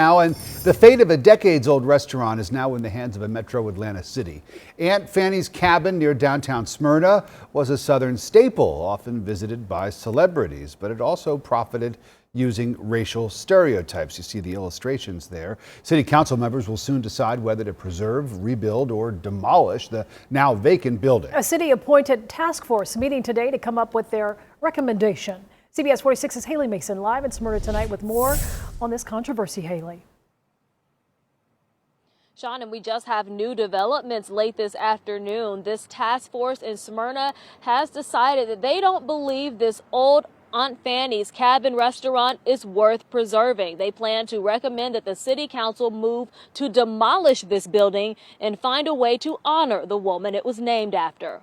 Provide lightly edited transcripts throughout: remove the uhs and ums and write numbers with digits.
Now, and the fate of a decades-old restaurant is now in the hands of a metro Atlanta city. Aunt Fanny's cabin near downtown Smyrna was a Southern staple, often visited by celebrities, but it also profited using racial stereotypes. You see the illustrations there. City council members will soon decide whether to preserve, rebuild, or demolish the now vacant building. A city-appointed task force meeting today to come up with their recommendation. CBS 46's Haley Mason live in Smyrna tonight with more on this controversy. Haley. Sean, and we just have new developments late this afternoon. This task force in Smyrna has decided that they don't believe this old Aunt Fanny's cabin restaurant is worth preserving. They plan to recommend that the city council move to demolish this building and find a way to honor the woman it was named after.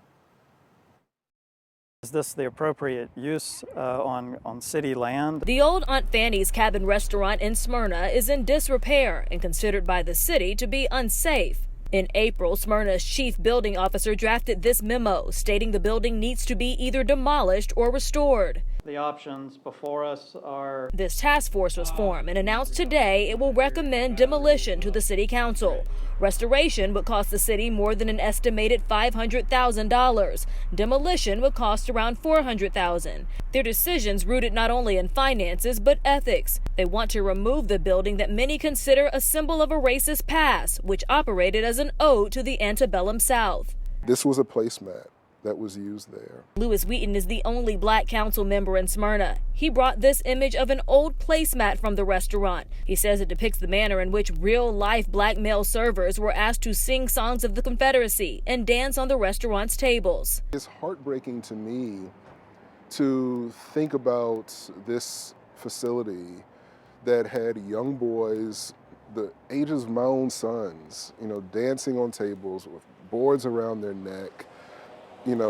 Is this the appropriate use on city land? The old Aunt Fanny's cabin restaurant in Smyrna is in disrepair and considered by the city to be unsafe. In April, Smyrna's chief building officer drafted this memo stating the building needs to be either demolished or restored. The options before us are... This task force was formed and announced today it will recommend demolition to the city council. Restoration would cost the city more than an estimated $500,000. Demolition would cost around $400,000. Their decisions rooted not only in finances but ethics. They want to remove the building that many consider a symbol of a racist past, which operated as an ode to the antebellum South. This was a placemat that was used there. Lewis Wheaton is the only black council member in Smyrna. He brought this image of an old placemat from the restaurant. He says it depicts the manner in which real-life black male servers were asked to sing songs of the Confederacy and dance on the restaurant's tables. It's heartbreaking to me to think about this facility that had young boys the ages of my own sons, dancing on tables with boards around their neck,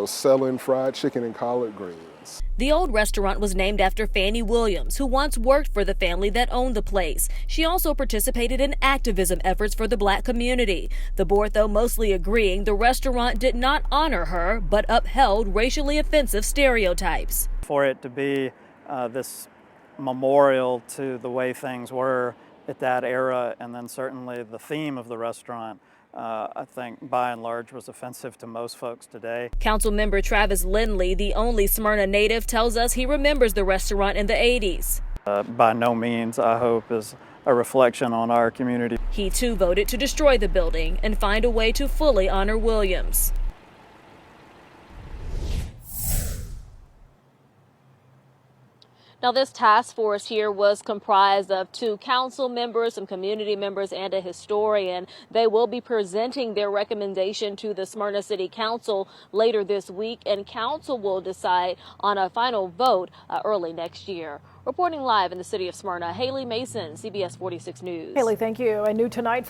selling fried chicken and collard greens. The old restaurant was named after Fanny Williams, who once worked for the family that owned the place. She also participated in activism efforts for the black community. The board, though, mostly agreeing the restaurant did not honor her, but upheld racially offensive stereotypes. For it to be this memorial to the way things were at that era, and then certainly the theme of the restaurant, I think by and large was offensive to most folks today. Council member Travis Lindley, the only Smyrna native, tells us he remembers the restaurant in the 80s. By no means, I hope, is a reflection on our community. He too voted to destroy the building and find a way to fully honor Williams. Now, this task force here was comprised of 2 council members, some community members, and a historian. They will be presenting their recommendation to the Smyrna City Council later this week, and council will decide on a final vote early next year. Reporting live in the city of Smyrna, Haley Mason, CBS 46 News. Haley, thank you. And new tonight.